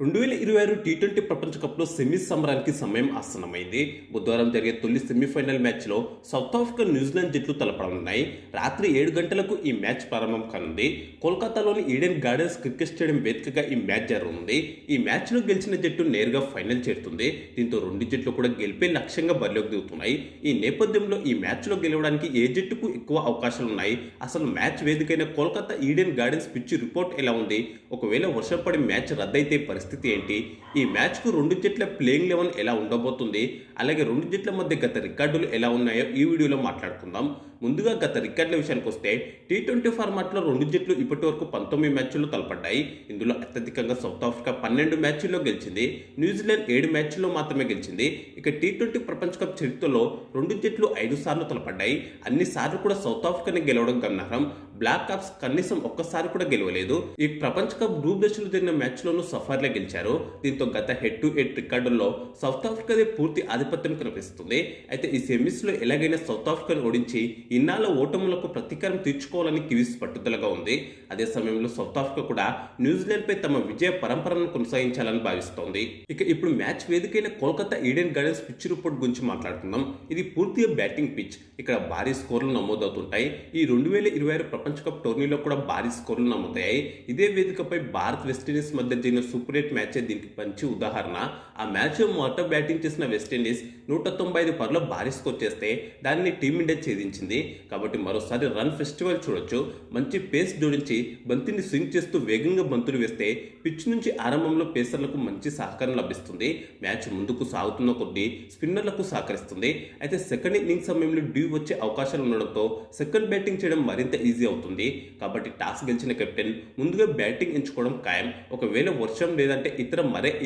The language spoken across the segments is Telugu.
2026 టీ20 ప్రపంచ కప్లో సెమీస్ సమరానికి సమయం ఆసన్నమైంది. బుధవారం జరిగే తొలి సెమీఫైనల్ మ్యాచ్లో సౌత్ ఆఫ్రికా న్యూజిలాండ్ జట్లు తలపడనున్నాయి. రాత్రి 7 గంటలకు ఈ మ్యాచ్ ప్రారంభం కానుంది. కోల్కతాలోని ఈడెన్ గార్డెన్స్ క్రికెట్ స్టేడియం వేదికగా ఈ మ్యాచ్ జరగనుంది. ఈ మ్యాచ్లో గెలిచిన జట్టు నేరుగా ఫైనల్ చేరుతుంది. దీంతో రెండు జట్లు కూడా గెలిపే లక్ష్యంగా బరిలోకి దిగుతున్నాయి. ఈ నేపథ్యంలో ఈ మ్యాచ్లో గెలవడానికి ఏ జట్టుకు ఎక్కువ అవకాశాలు ఉన్నాయి? అసలు మ్యాచ్ వేదికైన Kolkata Eden Gardens pitch report ఎలా ఉంది? ఒకవేళ వర్షం పడి మ్యాచ్ రద్దయితే పరిస్థితి ఏంటి? ఈ మ్యాచ్కు రెండు జట్ల ప్లేయింగ్ 11 ఎలా ఉండబోతుంది? అలాగే రెండు జట్ల మధ్య గత రికార్డులు ఎలా ఉన్నాయో ఈ వీడియోలో మాట్లాడుకుందాం. ముందుగా గత రికార్డుల విషయానికి వస్తే టీ20 ఫార్మాట్లో రెండు జట్లు ఇప్పటి వరకు 19 మ్యాచ్ల్లో తలపడ్డాయి. ఇందులో అత్యధికంగా సౌత్ ఆఫ్రికా 12 మ్యాచ్ల్లో గెలిచింది. న్యూజిలాండ్ 7 మ్యాచ్ల్లో మాత్రమే గెలిచింది. ఇక టీ20 ప్రపంచ కప్ చరిత్రలో రెండు జట్లు 5 సార్లు తలపడ్డాయి. అన్ని సార్లు కూడా సౌత్ ఆఫ్రికాని గెలవడం గమనార్హం. బ్లాక్ కాప్స్ కనీసం ఒక్కసారి కూడా గెలవలేదు. ఈ ప్రపంచ కప్ గ్రూప్ దశలో జరిగిన మ్యాచ్లోనూ సఫారీలే గెలిచారు. దీంతో గత హెడ్ టు హెడ్ రికార్డుల్లో సౌత్ ఆఫ్రికాదే పూర్తి ఆధిపత్యం కనిపిస్తుంది. అయితే ఈ సెమీస్లో ఎలాగైనా సౌత్ ఆఫ్రికాను ఓడించి ఇన్నాళ్ళ ఓటములకు ప్రతీకారం తీర్చుకోవాలని కివీస్ పట్టుదలగా ఉంది. అదే సమయంలో సౌత్ ఆఫ్రికా కూడా న్యూజిలాండ్ పై తమ విజయ పరంపరను కొనసాగించాలని భావిస్తోంది. ఇక ఇప్పుడు మ్యాచ్ వేదికైన Kolkata Eden Gardens pitch report గురించి మాట్లాడుకుందాం. ఇది పూర్తిగా బ్యాటింగ్ పిచ్. ఇక్కడ భారీ స్కోర్లు నమోదవుతుంటాయి. ఈ 2026 ప్రపంచ కప్ టోర్నీలో కూడా భారీ స్కోర్లు నమోదయ్యాయి. ఇదే వేదికపై భారత్ వెస్టిండీస్ మధ్య జరిగిన సూపర్ 8 మ్యాచ్ దీనికి మంచి ఉదాహరణ. ఆ మ్యాచ్ మొదట బ్యాటింగ్ చేసిన వెస్టిండీస్ 195 పరుల భారీ స్కోర్ చేస్తే దానిని టీమిండియా ఛేదించింది. కాబట్టి మరోసారి రన్ ఫెస్టివల్ చూడొచ్చు. మంచి పేస్ జోడించి బంతిని స్వింగ్ చేస్తూ వేగంగా బంతులు వేస్తే పిచ్ నుంచి ఆరంభంలో పేసర్లకు మంచి సహకారం లభిస్తుంది. మ్యాచ్ ముందుకు సాగుతున్న కొద్దీ స్పిన్నర్లకు సహకరిస్తుంది. అయితే సెకండ్ ఇన్నింగ్స్ సమయంలో డ్యూ వచ్చే అవకాశాలు ఉండడంతో సెకండ్ బ్యాటింగ్ చేయడం మరింత ఈజీ అవుతుంది. కాబట్టి టాస్ గెలిచిన కెప్టెన్ ముందుగా బ్యాటింగ్ ఎంచుకోవడం ఖాయం. ఒకవేళ వర్షం లేదంటే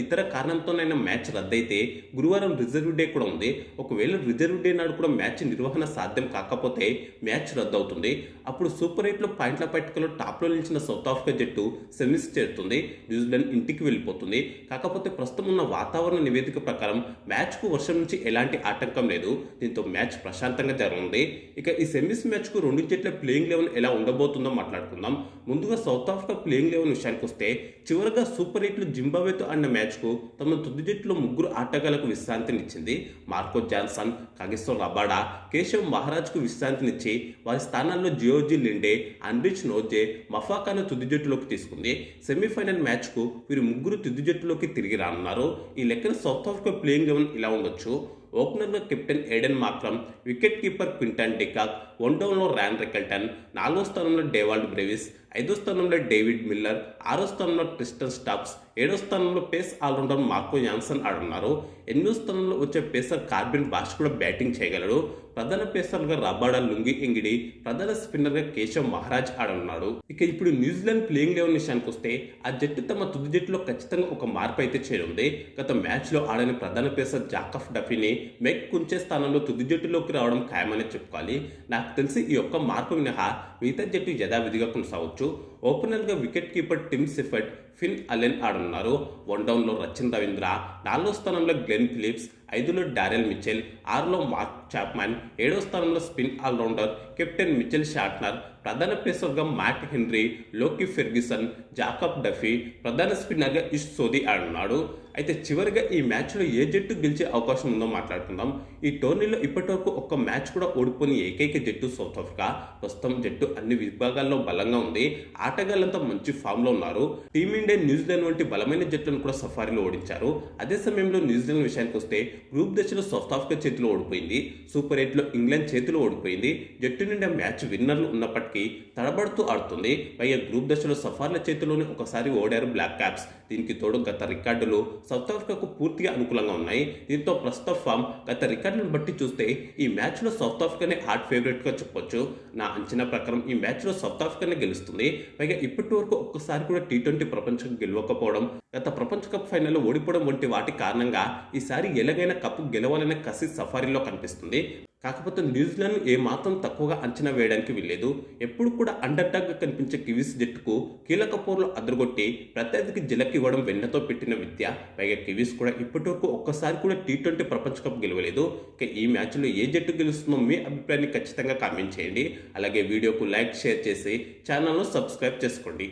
ఇతర కారణంతోనైనా మ్యాచ్ రద్దయితే గురువారం రిజర్వ్ డే కూడా ఉంది. ఒకవేళ రిజర్వ్ డే నాడు కూడా మ్యాచ్ నిర్వహణ సాధ్యం కాకపోతే మ్యాచ్ రద్దు అవుతుంది. అప్పుడు సూపర్ 8లో పాయింట్ల పట్టికలో టాప్లో నిలిచిన సౌత్ ఆఫ్రికా జట్టు సెమీస్ చేరుతుంది. న్యూజిలాండ్ ఇంటికి వెళ్ళిపోతుంది. కాకపోతే ప్రస్తుతం ఉన్న వాతావరణ నివేదిక ప్రకారం మ్యాచ్కు వర్షం నుంచి ఎలాంటి ఆటంకం లేదు. దీంతో మ్యాచ్ ప్రశాంతంగా జరగనుంది. ఇక ఈ సెమీస్ మ్యాచ్కు రెండు జట్ల ప్లేయింగ్ 11 ఎలా ఉండబోతుందో మాట్లాడుకుందాం. ముందుగా సౌత్ ఆఫ్రికా ప్లేయింగ్ 11 విషయానికి వస్తే చివరగా సూపర్ 8లో జింబాబ్వేతో ఆడిన మ్యాచ్కు తమ తుది జట్టులో ముగ్గురు ఆటగాళ్లకు విశ్రాంతినిచ్చింది. Marco Jansen, Kagiso Rabada, Keshav మహారాజ్కు విశ్రాంతినిచ్చి వారి స్థానాల్లో జియోర్జీ లిండే, అన్రిచ్ నోజే, మఫాకాను తుది జట్టులోకి తీసుకుంది. సెమీఫైనల్ మ్యాచ్కు వీరు ముగ్గురు తుది జట్టులోకి తిరిగి రానున్నారు. ఈ లెక్కన సౌత్ ఆఫ్రికా ప్లేయింగ్ 11 ఇలా ఉండొచ్చు. ఓపెనర్గా captain Aiden Markram, wicket keeper Quinton de Kock, వన్డౌన్లో ర్యాన్ రికల్టన్, 4వ స్థానంలో డేవాల్డ్ బ్రెవిస్, 5వ స్థానంలో డేవిడ్ మిల్లర్, 6వ స్థానంలో ట్రిస్టన్ స్టాప్స్, 7వ స్థానంలో పేస్ ఆల్రౌండర్ మార్కో జాన్సన్ ఆడున్నారు. 8వ స్థానంలో వచ్చే పేసర్ కార్బిన్ బాష్ కూడా బ్యాటింగ్ చేయగలడు. ప్రధాన పేసర్గా రబాడా లుంగి ఎంగిడి, ప్రధాన స్పిన్నర్గా కేశవ్ మహారాజ్ ఆడనున్నాడు. ఇక ఇప్పుడు న్యూజిలాండ్ ప్లేయింగ్ 11 విషయానికి వస్తే ఆ జట్టు తమ తుది జట్టులో ఖచ్చితంగా ఒక మార్పు అయితే చేయనుంది. గత మ్యాచ్లో ఆడని ప్రధాన పేసర్ జాకఫ్ డఫీని మెక్ కుంచే స్థానంలో తుది జట్టులోకి రావడం ఖాయమని చెప్పుకోవాలి. నాకు తెలిసి ఈ ఒక్క మార్పు మినహా మిగతా జట్టు యథావిధిగా కొనసాగవచ్చు. ఓపెనర్గా wicket keeper Tim Seifert, Finn Allen ఆడున్నారు. వన్డౌన్లో రచిన్ రవీంద్ర, 4వ స్థానంలో గ్లెన్ ఫిలిప్స్, 5లో డారెల్ మిచెల్, 6లో మార్క్ చాప్మన్, 7వ స్థానంలో spin allrounder captain Mitchell Santner, ప్రధాన పేసర్గా Matt Henry, Lockie Ferguson, Jacob Duffy, ప్రధాన స్పిన్నర్గా ఇష్ సోది ఆడున్నాడు. అయితే చివరిగా ఈ మ్యాచ్లో ఏ జట్టు గెలిచే అవకాశం ఉందో మాట్లాడుకుందాం. ఈ టోర్నీలో ఇప్పటివరకు ఒక్క మ్యాచ్ కూడా ఓడిపోని ఏకైక జట్టు సౌత్ ఆఫ్రికా. ప్రస్తుతం జట్టు అన్ని విభాగాల్లో బలంగా ఉంది. ఆటగాళ్లంతా మంచి ఫామ్లో ఉన్నారు. టీమిండియా, న్యూజిలాండ్ వంటి బలమైన జట్లను కూడా సఫారీలో ఓడించారు. అదే సమయంలో న్యూజిలాండ్ విషయానికి వస్తే గ్రూప్ దశలో సౌత్ ఆఫ్రికా చేతిలో ఓడిపోయింది. సూపర్ 8లో ఇంగ్లాండ్ చేతిలో ఓడిపోయింది. జట్టు నిండా మ్యాచ్ విన్నర్లు ఉన్నప్పటికీ తడబడుతూ ఆడుతుంది. పైగా గ్రూప్ దశలో సఫార్ల చేతిలోనే ఒకసారి ఓడారు బ్లాక్ క్యాప్స్. దీనికి తోడు గత రికార్డులు సౌత్ ఆఫ్రికాకు పూర్తిగా అనుకూలంగా ఉన్నాయి. దీంతో ప్రస్తుత ఫామ్, గత రికార్డులను బట్టి చూస్తే ఈ మ్యాచ్లో సౌత్ ఆఫ్రికానే హాట్ ఫేవరెట్గా చెప్పొచ్చు. నా అంచనా ప్రకారం ఈ మ్యాచ్లో సౌత్ ఆఫ్రికానే గెలుస్తుంది. పైగా ఇప్పటి వరకు ఒక్కసారి కూడా టీ20 ప్రపంచ కప్ గెలవకపోవడం, గత ప్రపంచ కప్ ఫైనల్లో ఓడిపోవడం వంటి వాటి కారణంగా ఈసారి ఎలాగైనా కప్పు గెలవాలనే కసి సఫారీలో కనిపిస్తుంది. కాకపోతే న్యూజిలాండ్ ఏమాత్రం తక్కువగా అంచనా వేయడానికి వీల్లేదు. ఎప్పుడు కూడా అండర్ డాగ్గా కనిపించే కివీస్ జట్టుకు కీలక పోరులో అదరగొట్టి ప్రత్యర్థికి జలకివ్వడం వెన్నతో పెట్టిన విద్య. పైగా కివీస్ కూడా ఇప్పటివరకు ఒక్కసారి కూడా టీ20 ప్రపంచ కప్ గెలవలేదు. ఇక ఈ మ్యాచ్లో ఏ జట్టు గెలుస్తుందో మీ అభిప్రాయాన్ని ఖచ్చితంగా కామెంట్ చేయండి. అలాగే వీడియోకు లైక్, షేర్ చేసి ఛానల్ను సబ్స్క్రైబ్ చేసుకోండి.